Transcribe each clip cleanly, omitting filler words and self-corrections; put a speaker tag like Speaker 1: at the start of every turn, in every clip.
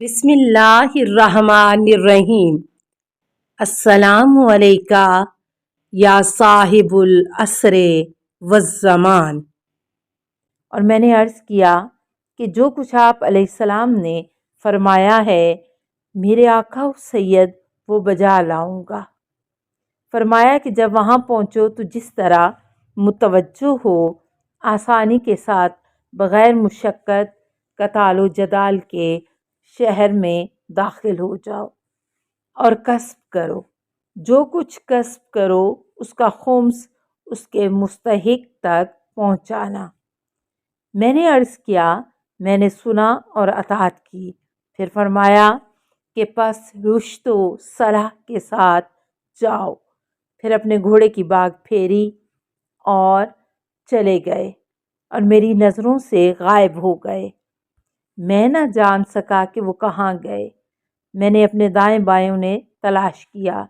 Speaker 1: بسم اللہ الرحمن الرحیم۔ السلام علیکہ یا صاحب العصر والزمان۔ اور میں نے عرض کیا کہ جو کچھ آپ علیہ السلام نے فرمایا ہے میرے آقا سید وہ بجا لاؤں گا۔ فرمایا کہ جب وہاں پہنچو تو جس طرح متوجہ ہو آسانی کے ساتھ بغیر مشقت قتال و جدال کے شہر میں داخل ہو جاؤ اور کسب کرو، جو کچھ کسب کرو اس کا خمس اس کے مستحق تک پہنچانا۔ میں نے عرض کیا میں نے سنا اور اطاعت کی۔ پھر فرمایا کہ پس رشد و صلاح کے ساتھ جاؤ۔ پھر اپنے گھوڑے کی باگ پھیری اور چلے گئے اور میری نظروں سے غائب ہو گئے۔ میں نہ جان سکا کہ وہ کہاں گئے۔ میں نے اپنے دائیں بائیں انہیں تلاش کیا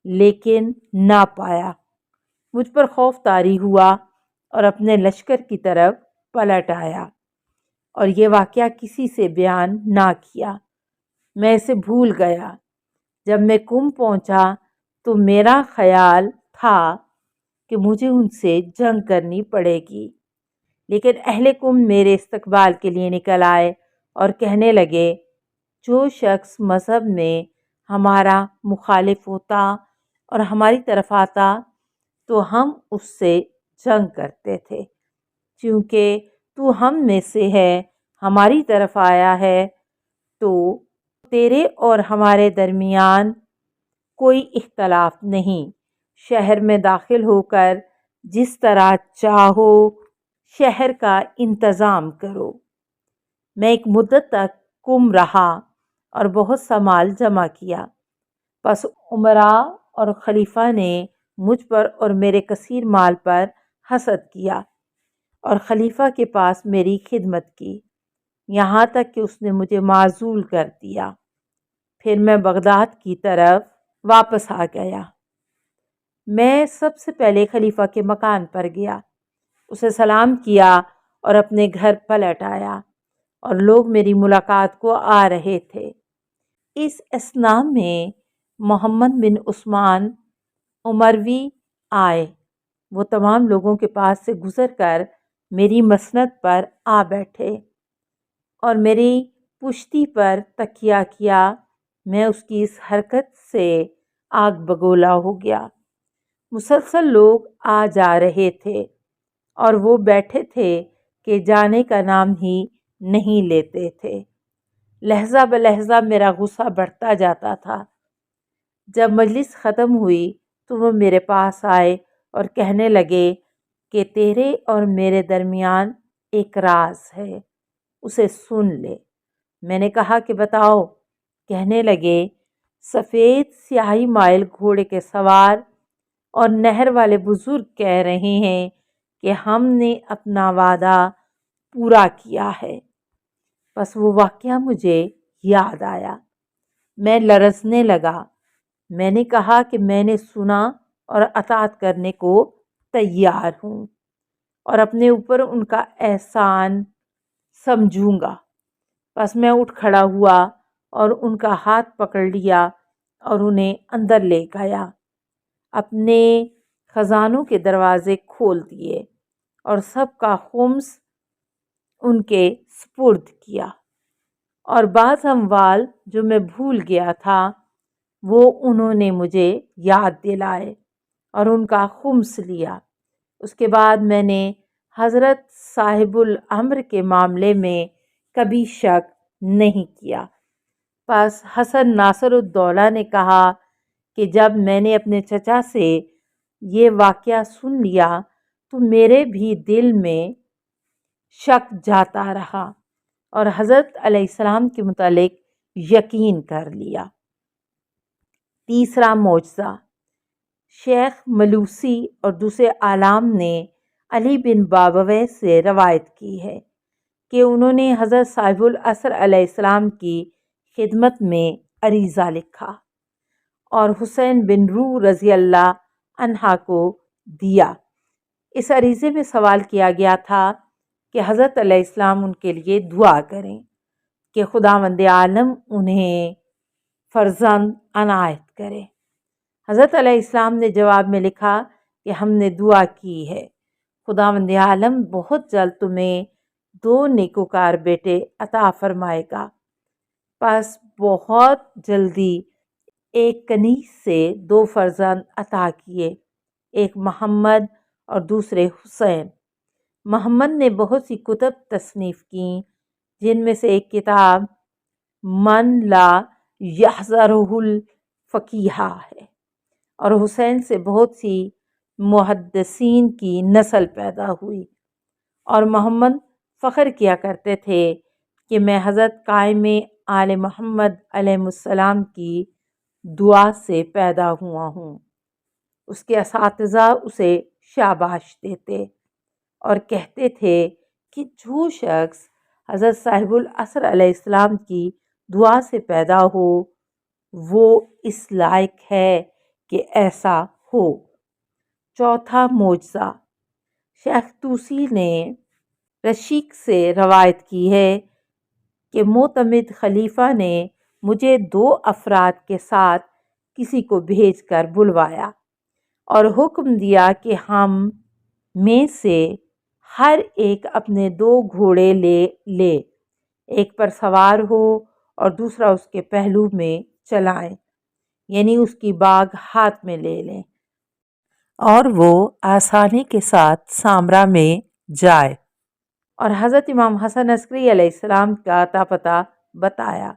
Speaker 1: لیکن نہ پایا۔ مجھ پر خوف طاری ہوا اور اپنے لشکر کی طرف پلٹ آیا اور یہ واقعہ کسی سے بیان نہ کیا۔ میں اسے بھول گیا۔ جب میں قم پہنچا تو میرا خیال تھا کہ مجھے ان سے جنگ کرنی پڑے گی، لیکن اہل قم میرے استقبال کے لیے نکل آئے اور کہنے لگے جو شخص مذہب میں ہمارا مخالف ہوتا اور ہماری طرف آتا تو ہم اس سے جنگ کرتے تھے، چونکہ تو ہم میں سے ہے، ہماری طرف آیا ہے تو تیرے اور ہمارے درمیان کوئی اختلاف نہیں۔ شہر میں داخل ہو کر جس طرح چاہو شہر کا انتظام کرو۔ میں ایک مدت تک قم رہا اور بہت سا مال جمع کیا۔ پس امراء اور خلیفہ نے مجھ پر اور میرے کثیر مال پر حسد کیا اور خلیفہ کے پاس میری خدمت کی، یہاں تک کہ اس نے مجھے معزول کر دیا۔ پھر میں بغداد کی طرف واپس آ گیا۔ میں سب سے پہلے خلیفہ کے مکان پر گیا، اسے سلام کیا اور اپنے گھر پلٹ آیا اور لوگ میری ملاقات کو آ رہے تھے۔ اس اثناء میں محمد بن عثمان عمروی آئے۔ وہ تمام لوگوں کے پاس سے گزر کر میری مسند پر آ بیٹھے اور میری پشتی پر تکیہ کیا۔ میں اس کی اس حرکت سے آگ بگولا ہو گیا۔ مسلسل لوگ آ جا رہے تھے اور وہ بیٹھے تھے کہ جانے کا نام ہی نہیں لیتے تھے۔ لحظہ بلحظہ میرا غصہ بڑھتا جاتا تھا۔ جب مجلس ختم ہوئی تو وہ میرے پاس آئے اور کہنے لگے کہ تیرے اور میرے درمیان ایک راز ہے، اسے سن لے۔ میں نے کہا کہ بتاؤ۔ کہنے لگے سفید سیاہی مائل گھوڑے کے سوار اور نہر والے بزرگ کہہ رہے ہیں کہ ہم نے اپنا وعدہ پورا کیا ہے۔ بس وہ واقعہ مجھے یاد آیا۔ میں لرزنے لگا۔ میں نے کہا کہ میں نے سنا اور اطاعت کرنے کو تیار ہوں اور اپنے اوپر ان کا احسان سمجھوں گا۔ بس میں اٹھ کھڑا ہوا اور ان کا ہاتھ پکڑ لیا اور انہیں اندر لے گیا، اپنے خزانوں کے دروازے کھول دیے اور سب کا خمس ان کے سپرد کیا، اور بعض اموال جو میں بھول گیا تھا وہ انہوں نے مجھے یاد دلائے اور ان کا خمس لیا۔ اس کے بعد میں نے حضرت صاحب الامر کے معاملے میں کبھی شک نہیں کیا۔ پس حسن ناصر الدولہ نے کہا کہ جب میں نے اپنے چچا سے یہ واقعہ سن لیا تو میرے بھی دل میں شک جاتا رہا اور حضرت علیہ السلام کے متعلق یقین کر لیا۔ تیسرا معجزہ۔ شیخ ملوسی اور دوسرے اعلام نے علی بن بابویہ سے روایت کی ہے کہ انہوں نے حضرت صاحب العصر علیہ السلام کی خدمت میں عریضہ لکھا اور حسین بن روح رضی اللہ عنہ کو دیا۔ اس عریضے میں سوال کیا گیا تھا کہ حضرت علیہ السلام ان کے لیے دعا کریں۔ کہ خداوند عالم انہیں فرزند عنایت کرے۔ حضرت علیہ السلام نے جواب میں لکھا کہ ہم نے دعا کی ہے، خداوند عالم بہت جلد تمہیں 2 نیکوکار بیٹے عطا فرمائے گا۔ پس بہت جلدی ایک کنیز سے 2 فرزند عطا کیے، ایک محمد اور دوسرے حسین۔ محمد نے بہت سی کتب تصنیف کیں، جن میں سے ایک کتاب من لا یحضرہ الفقیہ ہے، اور حسین سے بہت سی محدثین کی نسل پیدا ہوئی۔ اور محمد فخر کیا کرتے تھے کہ میں حضرت قائم آل محمد علیہ السلام کی دعا سے پیدا ہوا ہوں۔ اس کے اساتذہ اسے شاباش دیتے اور کہتے تھے کہ جو شخص حضرت صاحب العصر علیہ السلام کی دعا سے پیدا ہو وہ اس لائق ہے کہ ایسا ہو۔ چوتھا معجزہ، شیخ طوسی نے رشید سے روایت کی ہے کہ معتمد خلیفہ نے مجھے 2 افراد کے ساتھ کسی کو بھیج کر بلوایا اور حکم دیا کہ ہم میں سے ہر ایک اپنے 2 گھوڑے لے ایک پر سوار ہو اور دوسرا اس کے پہلو میں چلائیں، یعنی اس کی باگ ہاتھ میں لے لیں، اور وہ آسانی کے ساتھ سامرا میں جائے۔ اور حضرت امام حسن عسکری علیہ السلام کا اتا پتہ بتایا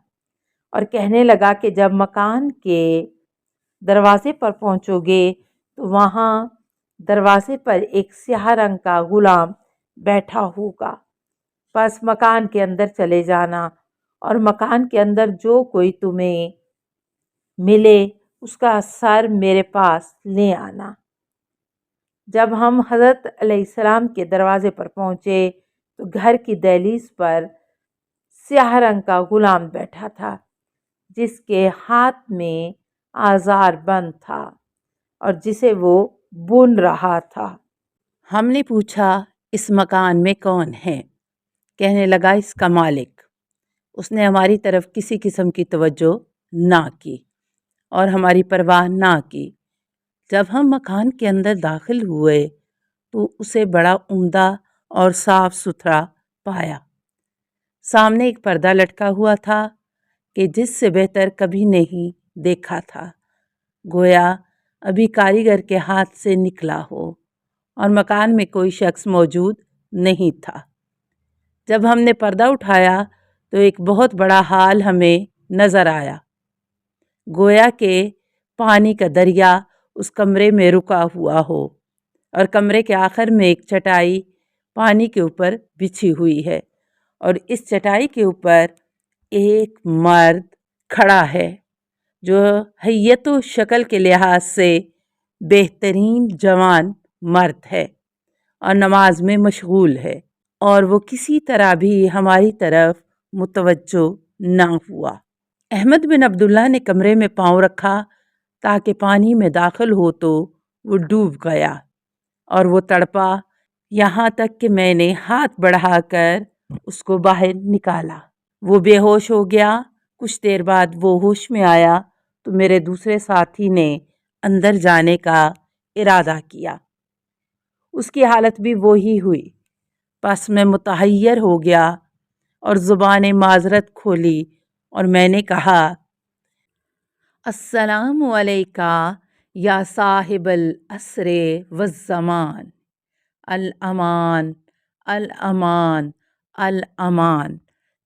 Speaker 1: اور کہنے لگا کہ جب مکان کے دروازے پر پہنچو گے تو وہاں دروازے پر ایک سیاہ رنگ کا غلام بیٹھا ہوگا، پس مکان کے اندر چلے جانا اور مکان کے اندر جو کوئی تمہیں ملے اس کا سر میرے پاس لے آنا۔ جب ہم حضرت علیہ السلام کے دروازے پر پہنچے تو گھر کی دہلیز پر سیاہ رنگ کا غلام بیٹھا تھا، جس کے ہاتھ میں آزار بند تھا اور جسے وہ بن رہا تھا۔ ہم نے پوچھا اس مکان میں کون ہے؟ کہنے لگا اس کا مالک۔ اس نے ہماری طرف کسی قسم کی توجہ نہ کی اور ہماری پرواہ نہ کی۔ جب ہم مکان کے اندر داخل ہوئے تو اسے بڑا عمدہ اور صاف ستھرا پایا۔ سامنے ایک پردہ لٹکا ہوا تھا کہ جس سے بہتر کبھی نہیں دیکھا تھا، گویا ابھی کاریگر کے ہاتھ سے نکلا ہو، اور مکان میں کوئی شخص موجود نہیں تھا۔ جب ہم نے پردہ اٹھایا تو ایک بہت بڑا ہال ہمیں نظر آیا، گویا کہ پانی کا دریا اس کمرے میں رکا ہوا ہو، اور کمرے کے آخر میں ایک چٹائی پانی کے اوپر بچھی ہوئی ہے، اور اس چٹائی کے اوپر ایک مرد کھڑا ہے جو حیت و شکل کے لحاظ سے بہترین جوان مرد ہے اور نماز میں مشغول ہے، اور وہ کسی طرح بھی ہماری طرف متوجہ نہ ہوا۔ احمد بن عبداللہ نے کمرے میں پاؤں رکھا تاکہ پانی میں داخل ہو تو وہ ڈوب گیا، اور وہ تڑپا یہاں تک کہ میں نے ہاتھ بڑھا کر اس کو باہر نکالا۔ وہ بے ہوش ہو گیا۔ کچھ دیر بعد وہ ہوش میں آیا تو میرے دوسرے ساتھی نے اندر جانے کا ارادہ کیا۔ اس کی حالت بھی وہی ہوئی، پس میں متحیر ہو گیا اور زبان معذرت کھولی اور میں نے کہا، السلام علیکہ یا صاحب العصر والزمان، الامان الامان الامان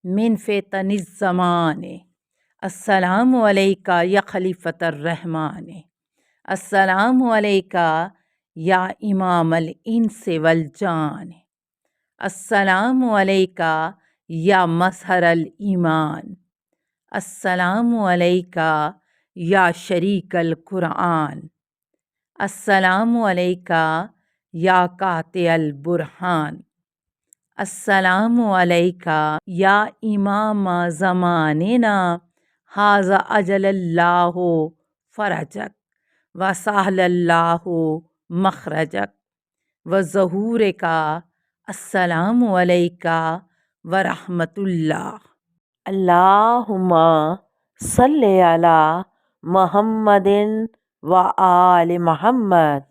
Speaker 1: من فتن الزمان، السلام علیکہ یا خلیفۃ الرحمن، السلام علیکہ یا امام الانس والجان، السلام علیکہ یا مظہر الایمان، السلام علیکہ یا شریک القرآن، السلام علیکہ یا قاطع البرہان، السلام علیکہ یا امام زماننا، ھذا اجل اللہ فرجک وسہل اللہ مخرجک وظہورک، السلام علیکہ ورحمۃ اللہ۔ اللہم صلی علی محمد و آل محمد۔